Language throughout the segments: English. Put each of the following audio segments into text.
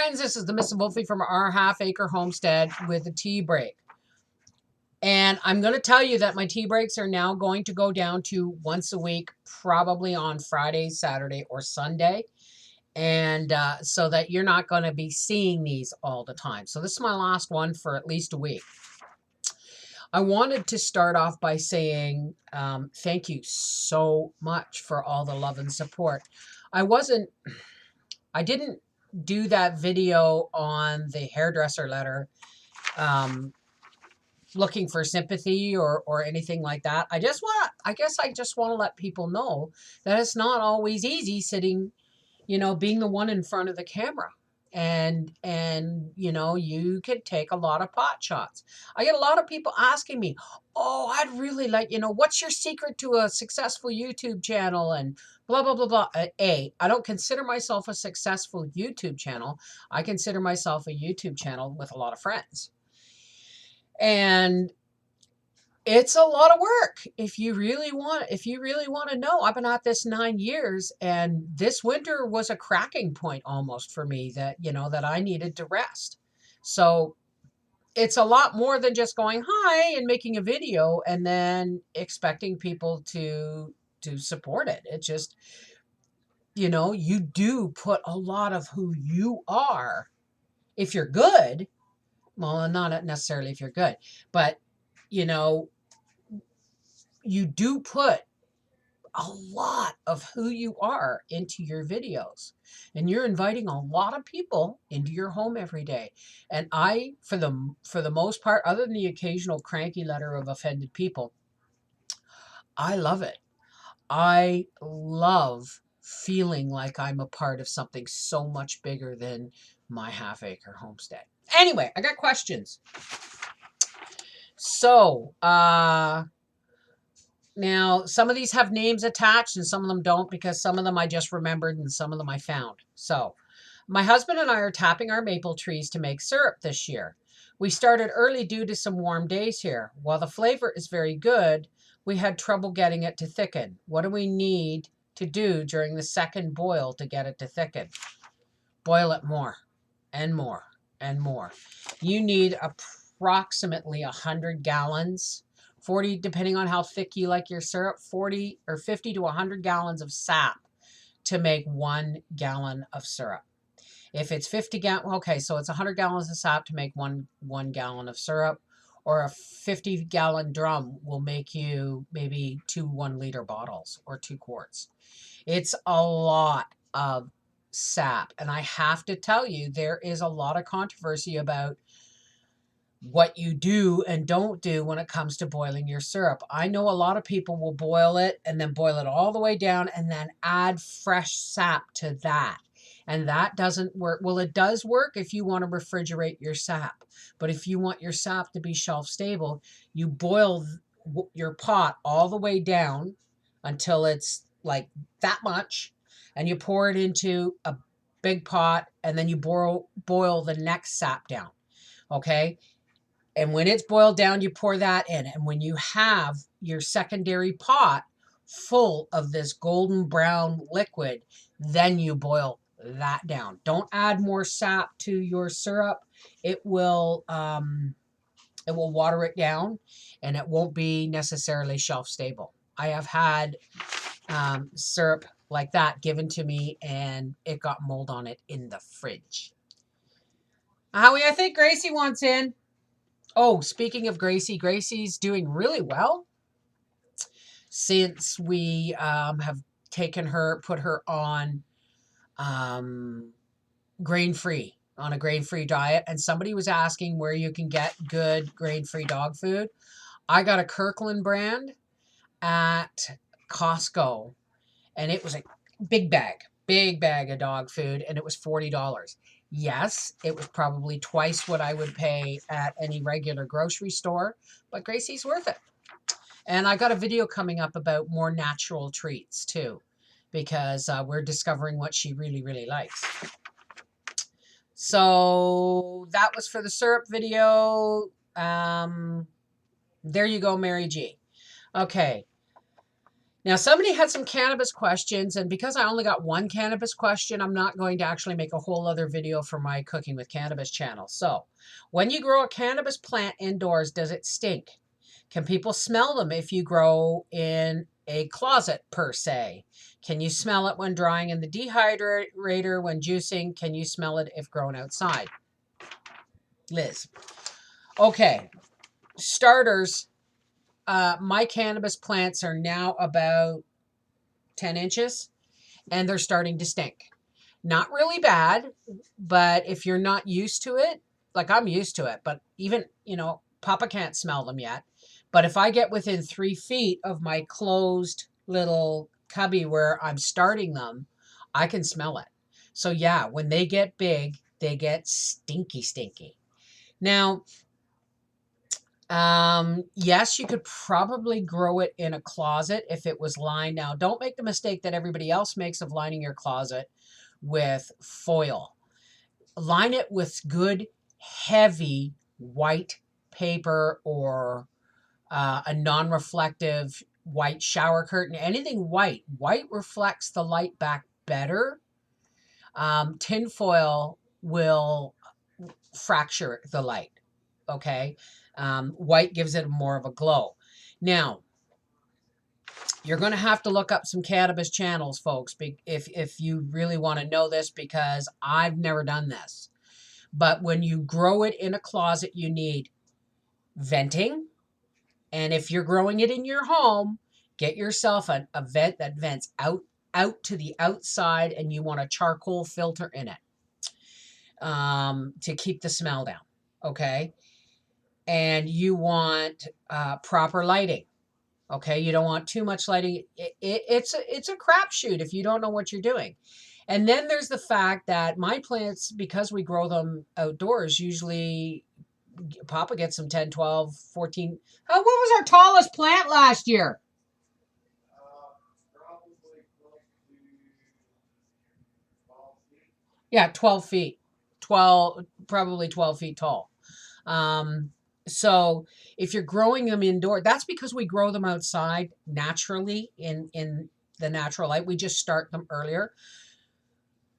friends, this is the Miss Wolfie from our half-acre homestead with a tea break. And I'm going to tell you that my tea breaks are now going to go down to once a week, probably on Friday, Saturday, or Sunday. And so that you're not going to be seeing these all the time. So this is my last one for at least a week. I wanted to start off by saying thank you so much for all the love and support. I didn't do that video on the hairdresser letter looking for sympathy or anything like that. I guess I just want to let people know that it's not always easy sitting, being the one in front of the camera. And you can take a lot of pot shots. I get a lot of people asking me, oh, I'd really like, what's your secret to a successful YouTube channel and blah, blah, blah, blah. I don't consider myself a successful YouTube channel. I consider myself a YouTube channel with a lot of friends. And it's a lot of work. If you really want to know, I've been at this 9 years, and this winter was a cracking point almost for me that, that I needed to rest. So it's a lot more than just going hi and making a video and then expecting people to support it. It just, you do put a lot of who you are. If you're good, well, not necessarily if you're good, but you do put a lot of who you are into your videos, and you're inviting a lot of people into your home every day. And I, for the most part, other than the occasional cranky letter of offended people, I love it. I love feeling like I'm a part of something so much bigger than my half-acre homestead. Anyway, I got questions. So, now, some of these have names attached and some of them don't, because some of them I just remembered and some of them I found. So, my husband and I are tapping our maple trees to make syrup this year. We started early due to some warm days here. While the flavor is very good, we had trouble getting it to thicken. What do we need to do during the second boil to get it to thicken? Boil it more and more and more. You need approximately 100 gallons, 40, depending on how thick you like your syrup, 40 or 50 to 100 gallons of sap to make 1 gallon of syrup. If it's 50 gallons, okay, so it's 100 gallons of sap to make one gallon of syrup, or a 50-gallon drum will make you maybe 2 1-liter bottles or 2 quarts. It's a lot of sap. And I have to tell you, there is a lot of controversy about what you do and don't do when it comes to boiling your syrup. I know a lot of people will boil it and then boil it all the way down and then add fresh sap to that. And that doesn't work. Well, it does work if you want to refrigerate your sap. But if you want your sap to be shelf stable, you boil your pot all the way down until it's like that much, and you pour it into a big pot, and then you boil the next sap down. Okay? And when it's boiled down, you pour that in. And when you have your secondary pot full of this golden brown liquid, then you boil that down. Don't add more sap to your syrup. It will water it down, and it won't be necessarily shelf stable. I have had syrup like that given to me, and it got mold on it in the fridge. Howie, I think Gracie wants in. Oh, speaking of Gracie, Gracie's doing really well since we have put her on grain-free, on a grain-free diet. And somebody was asking where you can get good grain-free dog food. I got a Kirkland brand at Costco, and it was a big bag of dog food, and it was $40. Yes, it was probably twice what I would pay at any regular grocery store, but Gracie's worth it. And I got a video coming up about more natural treats too, because we're discovering what she really, really likes. So that was for the syrup video. There you go, Mary G. Okay. Now, somebody had some cannabis questions, and because I only got one cannabis question, I'm not going to actually make a whole other video for my Cooking with Cannabis channel. So, when you grow a cannabis plant indoors, does it stink? Can people smell them if you grow in a closet, per se? Can you smell it when drying in the dehydrator, when juicing? Can you smell it if grown outside? Liz. Okay, starters. My cannabis plants are now about 10 inches and they're starting to stink. Not really bad, but if you're not used to it, like I'm used to it, but even, Papa can't smell them yet. But if I get within 3 feet of my closed little cubby where I'm starting them, I can smell it. So yeah, when they get big, they get stinky, stinky. Now, yes, you could probably grow it in a closet if it was lined. Now, don't make the mistake that everybody else makes of lining your closet with foil. Line it with good, heavy white paper or a non-reflective white shower curtain. Anything white. White reflects the light back better. Tin foil will fracture the light. Okay. White gives it more of a glow. Now, you're going to have to look up some cannabis channels, folks, if you really want to know this, because I've never done this. But when you grow it in a closet, you need venting. And if you're growing it in your home, get yourself a vent that vents out to the outside, and you want a charcoal filter in it to keep the smell down. Okay. And you want proper lighting. Okay, you don't want too much lighting. It's a crapshoot if you don't know what you're doing. And then there's the fact that my plants, because we grow them outdoors, usually Papa gets them 10, 12, 14. What was our tallest plant last year? Yeah, 12 feet. 12, probably 12 feet tall. Um, so if you're growing them indoor, that's because we grow them outside naturally in the natural light. We just start them earlier.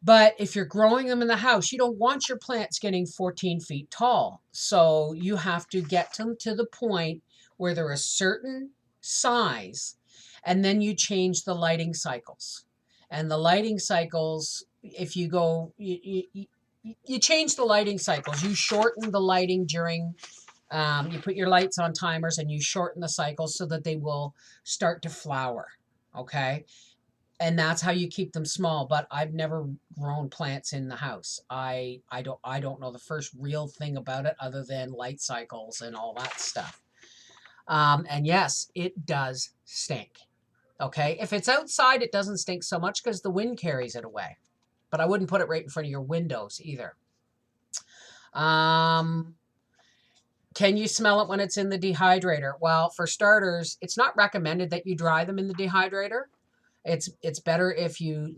But if you're growing them in the house, you don't want your plants getting 14 feet tall. So you have to get them to the point where they're a certain size, and then you change the lighting cycles. And the lighting cycles, if you go, you change the lighting cycles. You shorten the lighting during, you put your lights on timers and you shorten the cycles so that they will start to flower. Okay. And that's how you keep them small. But I've never grown plants in the house. I don't know the first real thing about it other than light cycles and all that stuff. And yes, it does stink. Okay, if it's outside, it doesn't stink so much because the wind carries it away. But I wouldn't put it right in front of your windows either. Um, can you smell it when it's in the dehydrator? Well, for starters, it's not recommended that you dry them in the dehydrator. It's better if you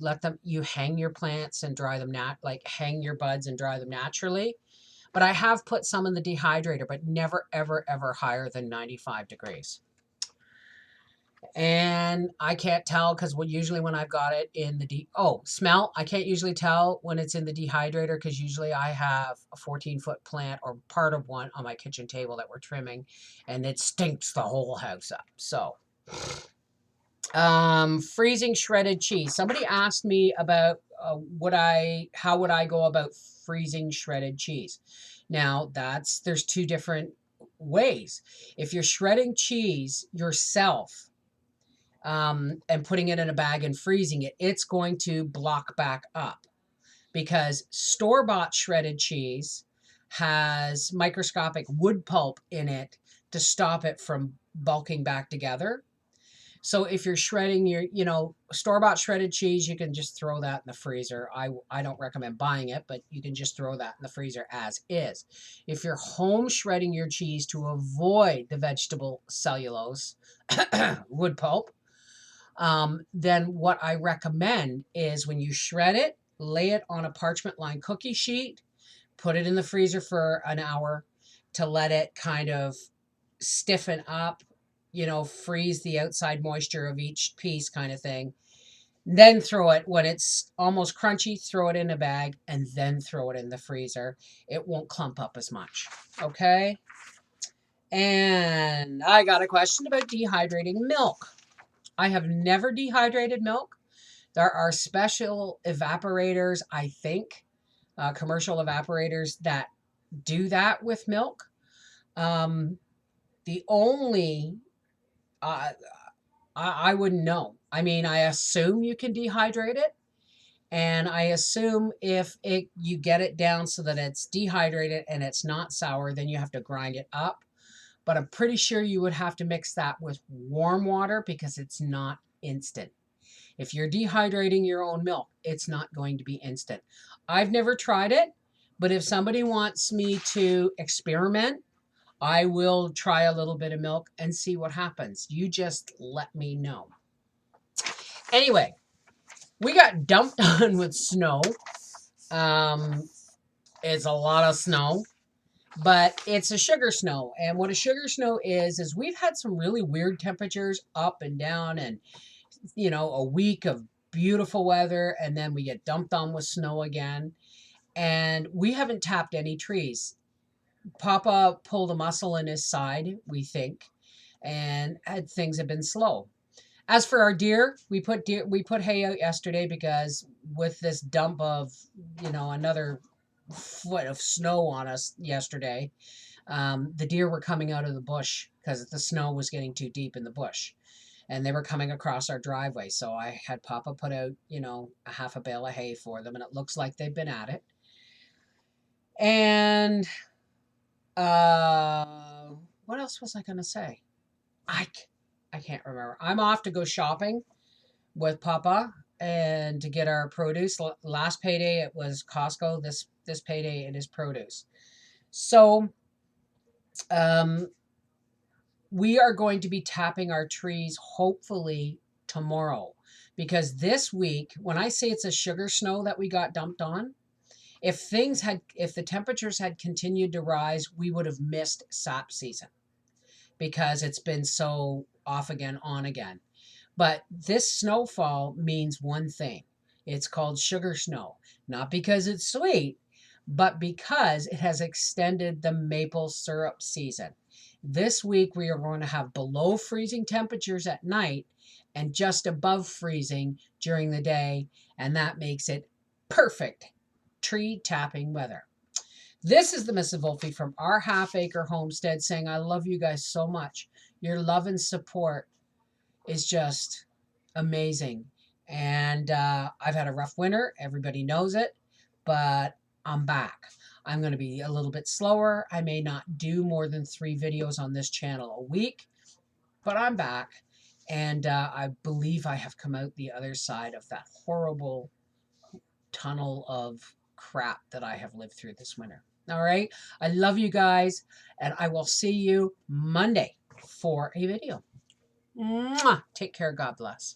hang your plants and dry them like hang your buds and dry them naturally. But I have put some in the dehydrator, but never ever ever higher than 95 degrees. And I can't tell because usually when I've got it in the smell, I can't usually tell when it's in the dehydrator because usually I have a 14-foot plant or part of one on my kitchen table that we're trimming, and it stinks the whole house up. So freezing shredded cheese. Somebody asked me about how would I go about freezing shredded cheese. Now there's two different ways. If you're shredding cheese yourself, and putting it in a bag and freezing it, it's going to block back up because store-bought shredded cheese has microscopic wood pulp in it to stop it from bulking back together. So if you're shredding your, store-bought shredded cheese, you can just throw that in the freezer. I don't recommend buying it, but you can just throw that in the freezer as is. If you're home shredding your cheese to avoid the vegetable cellulose, wood pulp, then what I recommend is when you shred it, lay it on a parchment lined cookie sheet, put it in the freezer for an hour to let it kind of stiffen up freeze the outside moisture of each piece kind of thing. Then throw it when it's almost crunchy, throw it in a bag and then throw it in the freezer. It won't clump up as much. Okay. And I got a question about dehydrating milk. I have never dehydrated milk. There are special evaporators, I think, commercial evaporators that do that with milk. Um, the only, uh, I wouldn't know. I mean, I assume you can dehydrate it. And I assume if you get it down so that it's dehydrated and it's not sour, then you have to grind it up. But I'm pretty sure you would have to mix that with warm water because it's not instant. If you're dehydrating your own milk, it's not going to be instant. I've never tried it, but if somebody wants me to experiment, I will try a little bit of milk and see what happens. You just let me know. Anyway, we got dumped on with snow. It's a lot of snow, but it's a sugar snow. And what a sugar snow is we've had some really weird temperatures up and down and, a week of beautiful weather. And then we get dumped on with snow again. And we haven't tapped any trees. Papa pulled a muscle in his side, we think, and things have been slow. As for our deer, we put hay out yesterday because with this dump of, another foot of snow on us yesterday, the deer were coming out of the bush because the snow was getting too deep in the bush. And they were coming across our driveway. So I had Papa put out, a half a bale of hay for them. And it looks like they've been at it. And what else was I going to say? I can't remember. I'm off to go shopping with Papa and to get our produce. Last payday it was Costco. This payday it is produce. So we are going to be tapping our trees hopefully tomorrow because this week, when I say it's a sugar snow that we got dumped on, if the temperatures had continued to rise, we would have missed sap season because it's been so off again, on again. But this snowfall means one thing. It's called sugar snow. Not because it's sweet, but because it has extended the maple syrup season. This week we are going to have below freezing temperatures at night and just above freezing during the day, and that makes it perfect tree tapping weather. This is the Mrs. Wolfie from our half-acre homestead saying, I love you guys so much. Your love and support is just amazing. And I've had a rough winter. Everybody knows it. But I'm back. I'm going to be a little bit slower. I may not do more than 3 videos on this channel a week. But I'm back. And I believe I have come out the other side of that horrible tunnel of crap that I have lived through this winter. All right. I love you guys. And I will see you Monday for a video. Mwah! Take care. God bless.